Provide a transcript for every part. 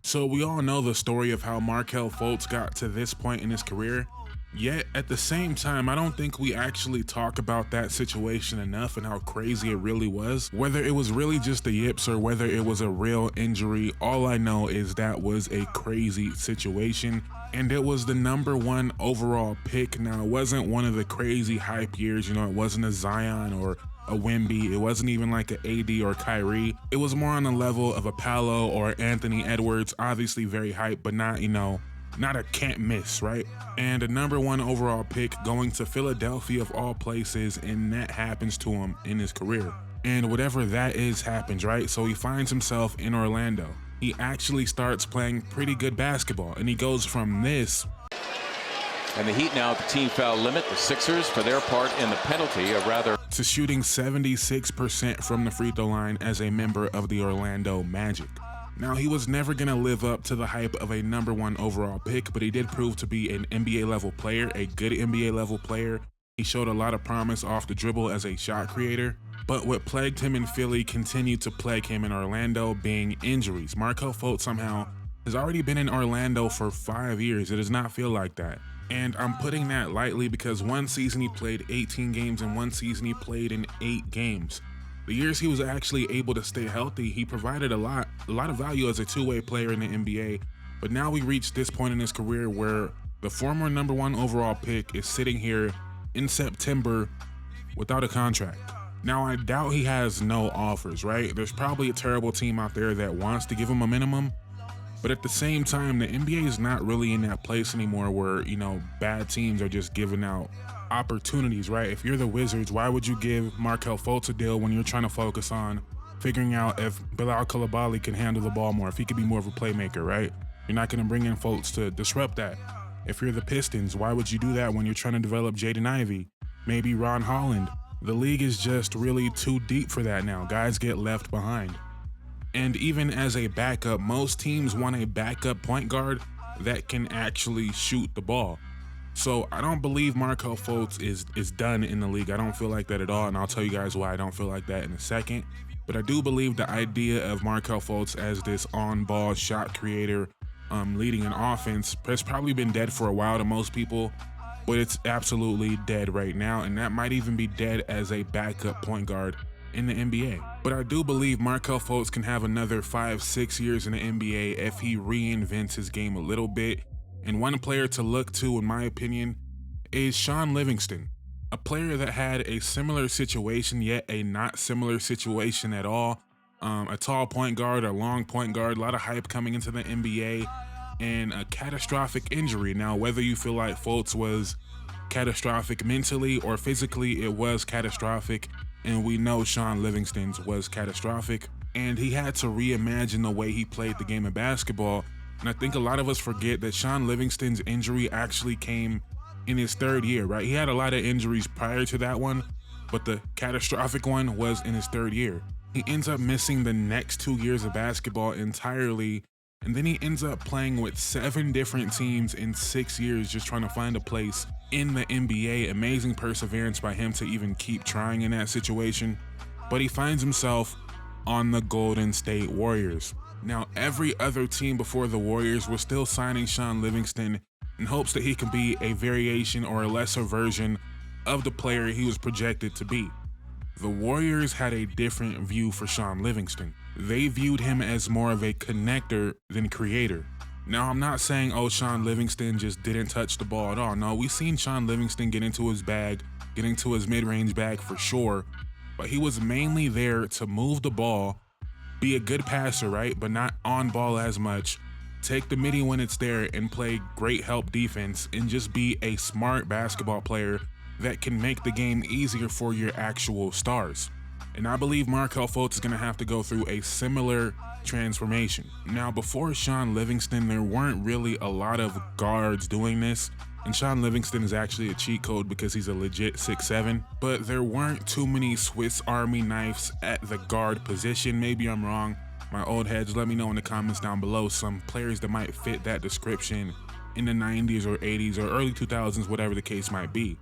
So we all know the story of how Markelle Fultz got to this point in his career, yet at the same time, I don't think we actually talk about that situation enough and how crazy it really was. Whether it was really just the yips or whether it was a real injury, all I know is that was a crazy situation. And it was the #1 overall pick. Now, it wasn't one of the crazy hype years, it wasn't a Zion or a Wemby. It wasn't even like an AD or Kyrie. It was more on the level of a Paolo or Anthony Edwards, obviously very hype, but not, not a can't miss, right? And a #1 overall pick going to Philadelphia of all places, and that happens to him in his career. And whatever that is happens, right? So he finds himself in Orlando. He actually starts playing pretty good basketball, and he goes from this. And the Heat now at the team foul limit. The Sixers, for their part in the penalty, to shooting 76% from the free throw line as a member of the Orlando Magic. Now, he was never going to live up to the hype of a #1 overall pick, but he did prove to be an NBA level player, a good NBA level player. He showed a lot of promise off the dribble as a shot creator. But what plagued him in Philly continued to plague him in Orlando, being injuries. Markelle Fultz somehow has already been in Orlando for 5 years. It does not feel like that. And I'm putting that lightly because one season he played 18 games and one season he played in 8 games. The years he was actually able to stay healthy, he provided a lot of value as a two-way player in the NBA. But now we reached this point in his career where the former #1 overall pick is sitting here in September without a contract. Now, I doubt he has no offers, right? There's probably a terrible team out there that wants to give him a minimum. But at the same time, the NBA is not really in that place anymore where, bad teams are just giving out opportunities, right? If you're the Wizards, why would you give Markelle Fultz a deal when you're trying to focus on figuring out if Bilal Coulibaly can handle the ball more, if he could be more of a playmaker, right? You're not going to bring in Fultz to disrupt that. If you're the Pistons, why would you do that when you're trying to develop Jaden Ivey, maybe Ron Holland? The league is just really too deep for that now. Guys get left behind. And even as a backup, most teams want a backup point guard that can actually shoot the ball. So I don't believe Markelle Fultz is done in the league. I don't feel like that at all, and I'll tell you guys why I don't feel like that in a second. But I do believe the idea of Markelle Fultz as this on-ball shot creator leading an offense has probably been dead for a while to most people, but it's absolutely dead right now, and that might even be dead as a backup point guard in the NBA. But I do believe Markelle Fultz can have another 5-6 years in the NBA if he reinvents his game a little bit. And one player to look to, in my opinion, is Shaun Livingston, a player that had a similar situation, yet a not similar situation at all. A tall point guard, a long point guard, a lot of hype coming into the NBA, and a catastrophic injury. Now, whether you feel like Fultz was catastrophic mentally or physically, it was catastrophic, and we know Shaun Livingston's was catastrophic, and he had to reimagine the way he played the game of basketball. And I think a lot of us forget that Shaun Livingston's injury actually came in his 3rd year, right? He had a lot of injuries prior to that one, but the catastrophic one was in his 3rd year. He ends up missing the next 2 years of basketball entirely, and then he ends up playing with 7 different teams in 6 years just trying to find a place in the NBA. Amazing perseverance by him to even keep trying in that situation. But he finds himself on the Golden State Warriors. Now, every other team before the Warriors was still signing Shaun Livingston in hopes that he could be a variation or a lesser version of the player he was projected to be. The Warriors had a different view for Shaun Livingston. They viewed him as more of a connector than creator. Now, I'm not saying, Shaun Livingston just didn't touch the ball at all. No, we've seen Shaun Livingston get into his bag, get into his mid-range bag for sure, but he was mainly there to move the ball, be a good passer, right, but not on ball as much, take the midi when it's there, and play great help defense, and just be a smart basketball player that can make the game easier for your actual stars. And I believe Markelle Fultz is going to have to go through a similar transformation. Now, before Shaun Livingston, there weren't really a lot of guards doing this, and Shaun Livingston is actually a cheat code because he's a legit 6'7", but there weren't too many Swiss Army knives at the guard position. Maybe I'm wrong. My old heads, let me know in the comments down below some players that might fit that description in the 90s or 80s or early 2000s, whatever the case might be.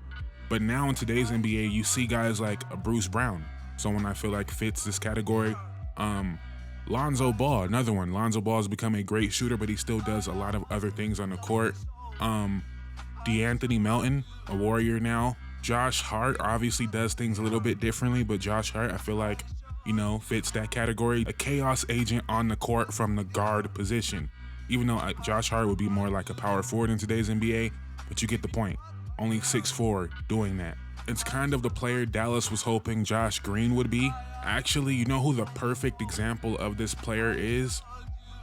But now in today's NBA, you see guys like Bruce Brown, someone I feel like fits this category. Lonzo Ball, another one. Lonzo Ball has become a great shooter, but he still does a lot of other things on the court. DeAnthony Melton, a Warrior now. Josh Hart obviously does things a little bit differently, but Josh Hart, I feel like, fits that category. A chaos agent on the court from the guard position. Even though Josh Hart would be more like a power forward in today's NBA, but you get the point. Only 6'4", doing that. It's kind of the player Dallas was hoping Josh Green would be. Actually, you know who the perfect example of this player is?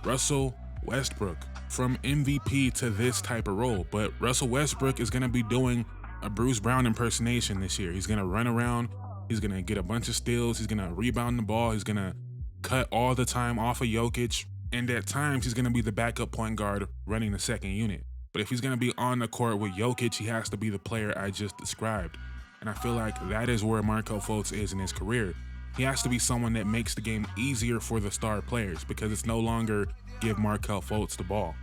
Russell Westbrook. From MVP to this type of role, but Russell Westbrook is going to be doing a Bruce Brown impersonation this year. He's going to run around, he's going to get a bunch of steals, he's going to rebound the ball, he's going to cut all the time off of Jokic, and at times he's going to be the backup point guard running the second unit. But if he's going to be on the court with Jokic, he has to be the player I just described. And I feel like that is where Markelle Fultz is in his career. He has to be someone that makes the game easier for the star players, because it's no longer give Markelle Fultz the ball.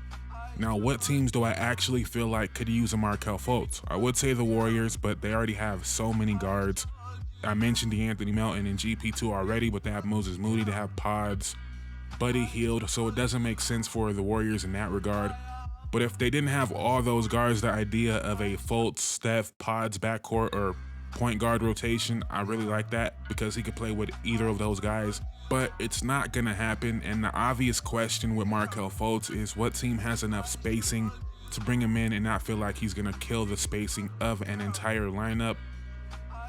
Now, what teams do I actually feel like could use a Markelle Fultz? I would say the Warriors, but they already have so many guards. I mentioned DeAnthony Melton and GP2 already, but they have Moses Moody, they have Pods, Buddy Hield, so it doesn't make sense for the Warriors in that regard. But if they didn't have all those guards, the idea of a Fultz, Steph, Pods backcourt or point guard rotation, I really like that, because he could play with either of those guys. But it's not gonna happen, and the obvious question with Markelle Fultz is what team has enough spacing to bring him in and not feel like he's gonna kill the spacing of an entire lineup?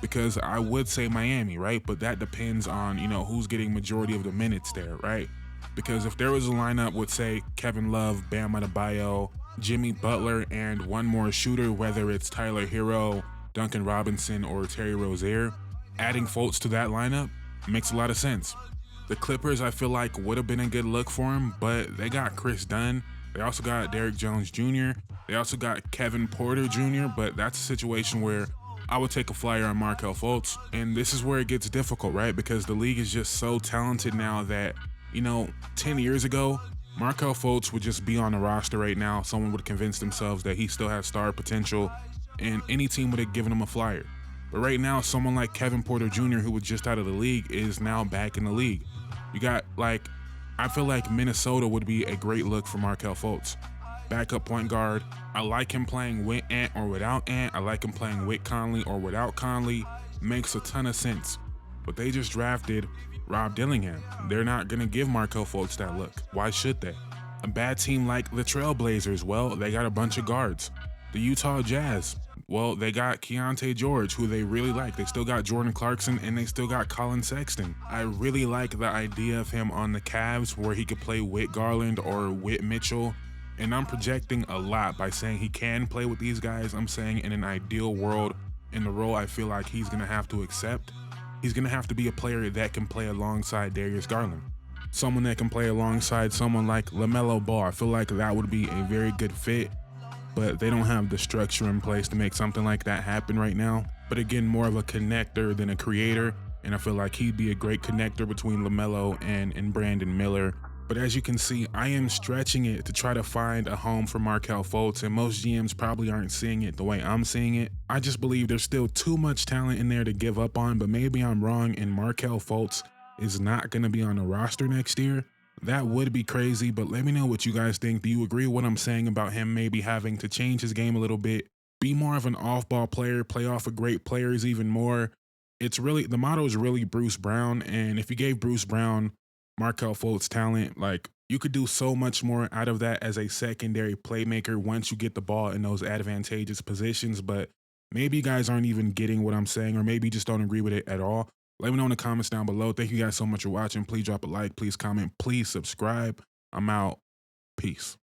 Because I would say Miami, right? But that depends on, who's getting majority of the minutes there, right? Because if there was a lineup with, say, Kevin Love, Bam Adebayo, Jimmy Butler, and one more shooter, whether it's Tyler Hero, Duncan Robinson, or Terry Rozier, adding Fultz to that lineup makes a lot of sense. The Clippers, I feel like, would have been a good look for him, but they got Chris Dunn. They also got Derrick Jones Jr. They also got Kevin Porter Jr., but that's a situation where I would take a flyer on Markelle Fultz. And this is where it gets difficult, right? Because the league is just so talented now that, 10 years ago, Markelle Fultz would just be on the roster right now. Someone would convince themselves that he still has star potential, and any team would have given him a flyer. But right now, someone like Kevin Porter Jr., who was just out of the league, is now back in the league. You got, I feel like Minnesota would be a great look for Markelle Fultz. Backup point guard. I like him playing with Ant or without Ant. I like him playing with Conley or without Conley. Makes a ton of sense. But they just drafted Rob Dillingham. They're not going to give Markelle Fultz that look. Why should they? A bad team like the Trailblazers, well, they got a bunch of guards. The Utah Jazz, well, they got Keontae George, who they really like. They still got Jordan Clarkson, and they still got Colin Sexton. I really like the idea of him on the Cavs, where he could play with Garland or with Mitchell. And I'm projecting a lot by saying he can play with these guys. I'm saying in an ideal world, in the role I feel like he's going to have to accept, he's going to have to be a player that can play alongside Darius Garland. Someone that can play alongside someone like LaMelo Ball. I feel like that would be a very good fit, but they don't have the structure in place to make something like that happen right now. But again, more of a connector than a creator, and I feel like he'd be a great connector between LaMelo and Brandon Miller. But as you can see, I am stretching it to try to find a home for Markelle Fultz, and most GMs probably aren't seeing it the way I'm seeing it. I just believe there's still too much talent in there to give up on, but maybe I'm wrong and Markelle Fultz is not going to be on the roster next year. That would be crazy, but let me know what you guys think. Do you agree with what I'm saying about him maybe having to change his game a little bit, be more of an off-ball player, play off of great players even more? It's really, the motto is really Bruce Brown, and if you gave Bruce Brown Markelle Fultz talent, you could do so much more out of that as a secondary playmaker once you get the ball in those advantageous positions. But maybe you guys aren't even getting what I'm saying, or maybe you just don't agree with it at all. Let me know in the comments down below. Thank you guys so much for watching. Please drop a like, please comment, please subscribe. I'm out. Peace.